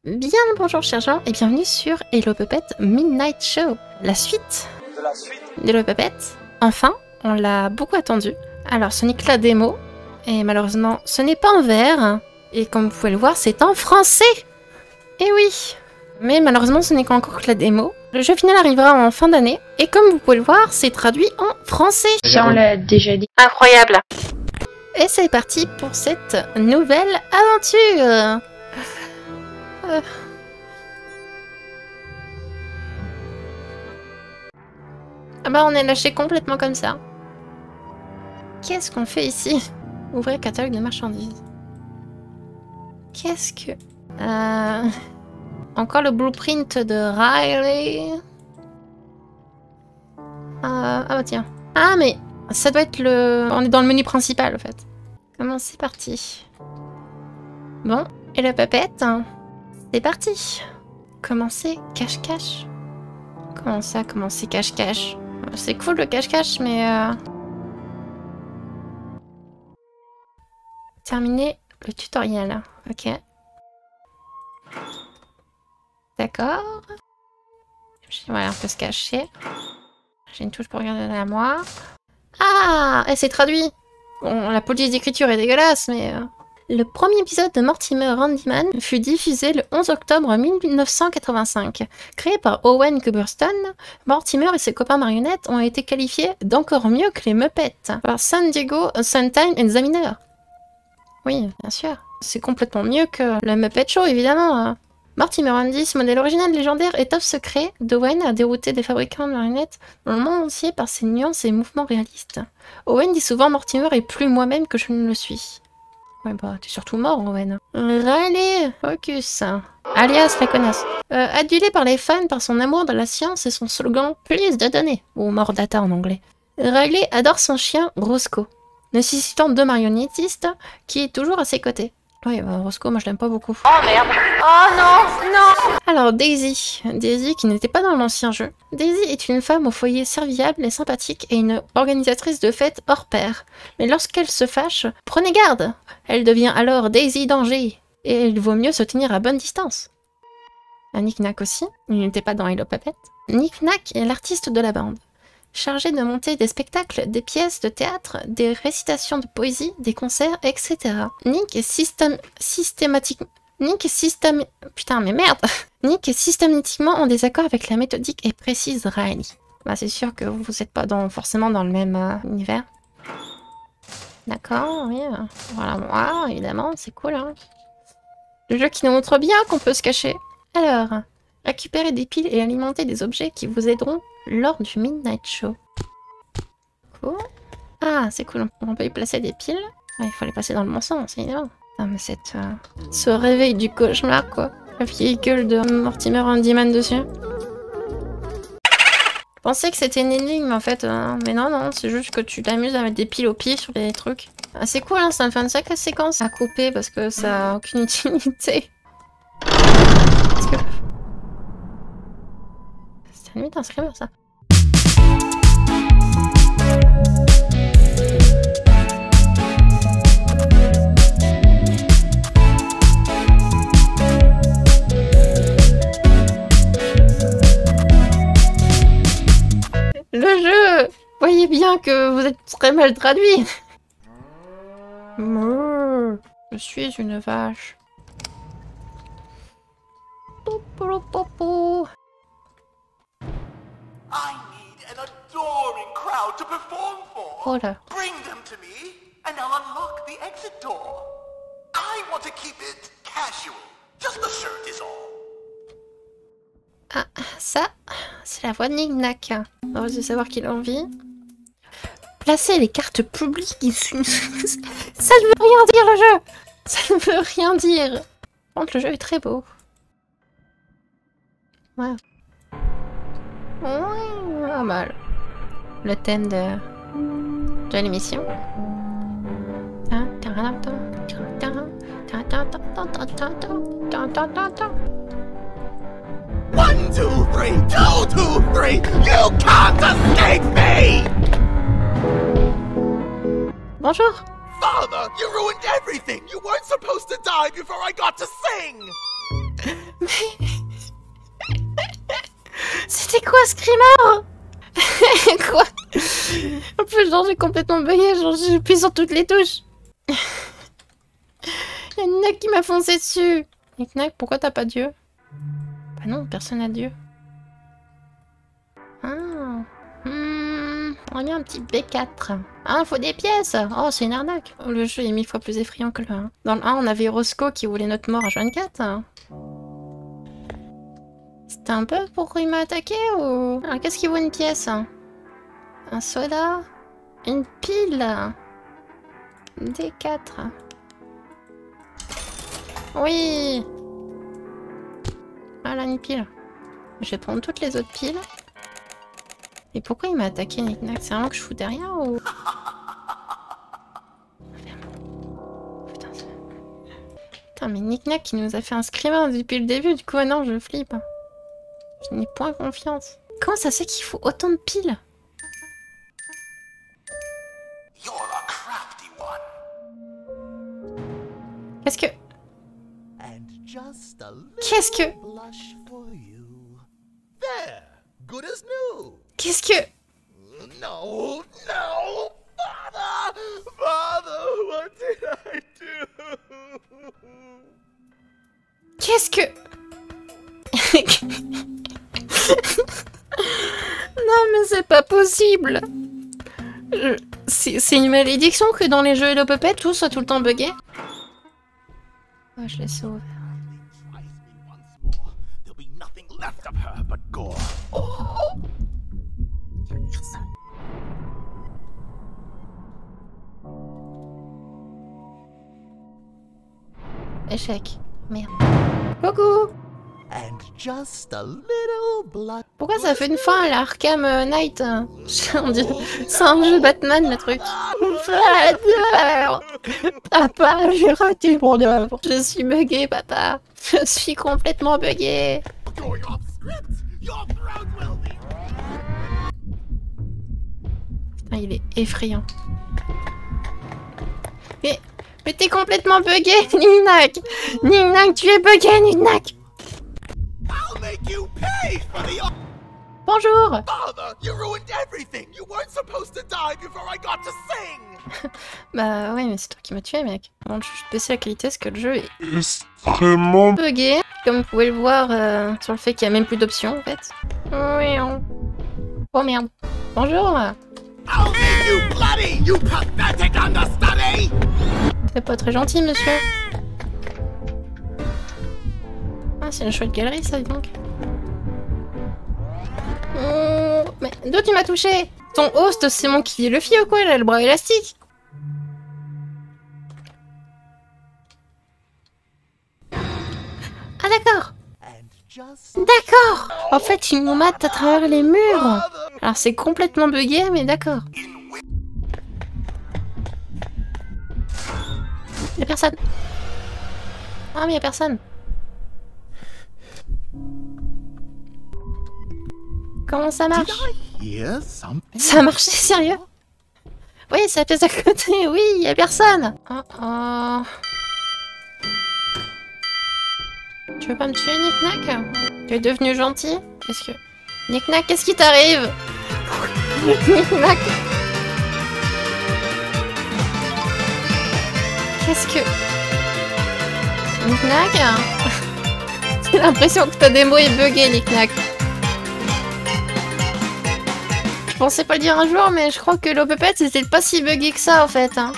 Bien le bonjour chers gens et bienvenue sur Hello Puppet Midnight Show. La suite d'Hello Puppet. Enfin, on l'a beaucoup attendu. Alors ce n'est que la démo et malheureusement ce n'est pas en VR. Et comme vous pouvez le voir c'est en français. Et oui. Mais malheureusement ce n'est qu'encore que la démo. Le jeu final arrivera en fin d'année et comme vous pouvez le voir c'est traduit en français. Ça on l'a déjà dit. Incroyable. Et c'est parti pour cette nouvelle aventure. Ah bah on est lâché complètement comme ça. Qu'est-ce qu'on fait ici? Ouvrir catalogue de marchandises. Qu'est-ce que... Encore le blueprint de Riley. Ah bah tiens. Ah mais ça doit être le... On est dans le menu principal en fait. Comment c'est parti? Bon, et le Puppet, c'est parti. Commencer cache-cache. Comment ça, commencer cache-cache? C'est cool le cache-cache, mais... Terminer le tutoriel. Ok. D'accord. Voilà, on peut se cacher. J'ai une touche pour regarder la mémoire. Ah! Et c'est traduit! Bon, la police d'écriture est dégueulasse, mais... Le premier épisode de Mortimer Handyman fut diffusé le 11 octobre 1985. Créé par Owen Cubberston, Mortimer et ses copains marionnettes ont été qualifiés d'encore mieux que les Muppets par San Diego Sun-Times Examiner. Oui, bien sûr. C'est complètement mieux que le Muppet Show, évidemment. Mortimer Handy, ce modèle original légendaire et top secret d'Owen a dérouté des fabricants de marionnettes dans le monde entier par ses nuances et mouvements réalistes. Owen dit souvent Mortimer est plus moi-même que je ne le suis. Ouais bah, t'es surtout mort, Owen. Riley, focus. Alias la connasse. Adulé par les fans par son amour de la science et son slogan « Plus de données » ou « More data » en anglais. Riley adore son chien, Roscoe, nécessitant deux marionnettistes qui est toujours à ses côtés. Oui, bah, Roscoe, moi je l'aime pas beaucoup. Oh merde! Oh non! Non! Alors Daisy. Daisy qui n'était pas dans l'ancien jeu. Daisy est une femme au foyer serviable et sympathique et une organisatrice de fêtes hors pair. Mais lorsqu'elle se fâche, prenez garde! Elle devient alors Daisy Danger. Et il vaut mieux se tenir à bonne distance. Nick Nack aussi. Il n'était pas dans Hello Puppet. Nick Nack est l'artiste de la bande. Chargé de monter des spectacles, des pièces de théâtre, des récitations de poésie, des concerts, etc. Nick est systématiquement en désaccord avec la méthodique et précise Riley. Bah c'est sûr que vous n'êtes pas forcément dans le même univers. D'accord, oui. Voilà, moi, évidemment, c'est cool. Hein. Le jeu qui nous montre bien qu'on peut se cacher. Alors, récupérer des piles et alimenter des objets qui vous aideront lors du Midnight Show. Cool. Ah, c'est cool, on peut y placer des piles. Ah, il faut les placer dans le bon sens, évidemment. Ah, mais ce réveil du cauchemar, quoi. La vieille gueule de Mortimer Handyman dessus. Je pensais que c'était une énigme, en fait. Mais non, non, c'est juste que tu t'amuses à mettre des piles au pied sur des trucs. Ah, c'est cool, hein, ça me fait une sacrée séquence à couper parce que ça a aucune utilité. Parce que... C'est limite un screamer, ça. Le jeu! Voyez bien que vous êtes très mal traduit. Je suis une vache. I need an adoring crowd to perform for. Oh là. Bring them to me, and I'll unlock the exit door. I want to keep it casual. Just the shirt is all. Ah, ça, c'est la voix de Nick Nack. Heureuse de savoir qu'il a envie. Placer les cartes publiques. Ça ne veut rien dire le jeu. Ça ne veut rien dire. Par contre, le jeu est très beau. Ouais. Ouais, pas mal. Le thème de l'émission. One, two, three, 2, 2, 3. You can't escape me! Bonjour. Father, you ruined everything. You weren't supposed to die before I got to sing. C'était quoi Screamer? Quoi? En plus, genre, j'ai complètement bugué, genre, j'appuie sur toutes les touches. Y'a une Knack qui m'a foncé dessus. Et Knack, pourquoi t'as pas Dieu? Bah non, personne n'a Dieu. Ah. On a un petit B4. Ah, faut des pièces. Oh, c'est une arnaque. Oh, le jeu est 1000 fois plus effrayant que le 1. Dans le 1, on avait Roscoe qui voulait notre mort à 24. C'était un peu pourquoi il m'a attaqué ou... Alors, qu'est-ce qui vaut une pièce? Un soda? Une pile? D4. Oui! Voilà une pile. Je vais prendre toutes les autres piles. Et pourquoi il m'a attaqué, Nick Nack? C'est vraiment que je foutais rien ou... Putain, mais Nick Nack qui nous a fait un screamer depuis le début, du coup, non, je flippe. Je n'ai point confiance. Comment ça se fait qu'il faut autant de piles? Qu'est-ce que... Qu'est-ce que... Qu'est-ce que... No, no! Father! Father, what did I do? Qu'est-ce que... Non mais c'est pas possible. C'est une malédiction que dans les jeux Hello Puppet, tout soit tout le temps bugué. Oh, je l'ai sauvé. Échec. Merde. Coucou. Pourquoi ça fait une fin à l'Arkham Knight? C'est un jeu Batman le truc. Papa, j'ai raté mon œuvre. Je suis bugué, papa. Je suis complètement bugué. Putain, il est effrayant. Mais t'es complètement bugué, Nick Nack. Nick Nack, tu es bugué, Nick Nack. Bonjour. Bah ouais, mais c'est toi qui m'as tué, mec. Bon, je vais baisser la qualité parce que le jeu est extrêmement bugué. Comme vous pouvez le voir sur le fait qu'il n'y a même plus d'options en fait. Oui, oh merde. Bonjour. C'est pas très gentil, monsieur. Ah, c'est une chouette galerie, ça, dis donc. Mais d'où tu m'as touché? Ton host, c'est mon qui le fille ou quoi? Il a le bras élastique. Ah, d'accord. D'accord. En fait, il nous mate à travers les murs. Alors, c'est complètement bugué, mais d'accord. Y'a personne. Ah, mais y'a personne. Comment ça marche? Ça a marché, sérieux? Oui, c'est la pièce à côté, oui, y'a personne. Oh oh. Tu veux pas me tuer, Nick Nack? Tu es devenu gentil? Qu'est-ce que... Nick Nack, qu'est-ce qui t'arrive? Nick Nack. Qu'est-ce que... Nick Nack? J'ai l'impression que ta démo est buggée, Nick Nack. Je pensais pas le dire un jour, mais je crois que Hello Puppet c'était pas si buggé que ça en fait. Hein.